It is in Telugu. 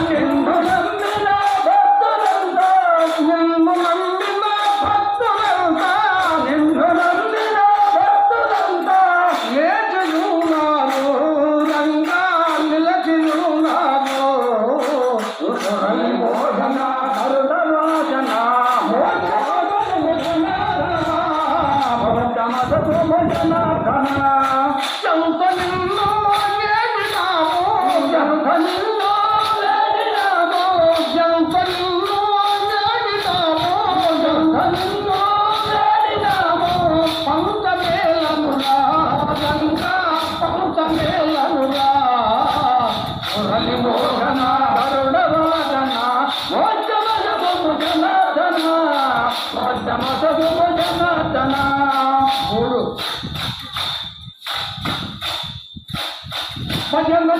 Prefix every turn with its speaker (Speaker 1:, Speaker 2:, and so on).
Speaker 1: నిన్ను నమ్మిన భక్తులంతా నిన్ను నమ్మిన భక్తులంతా నిన్ను నమ్మిన భక్తులంతా లేచియున్నారు రంగా నిలచియున్నారు మురళి మోహన కరుణరాజన జనార్దన చంత నిన్ను ఏడినాము జంత నిన్ను ఏడినాము జంత నిన్ను ఏడినాము జంత నిన్ను ఏడినాము పంచమేలనురా గంగా పంచమేలనురా మురళి మోహన కరుణరాజన మోక్షమసము జనార్దన మోక్షమసము జనార్దన మూడు భజన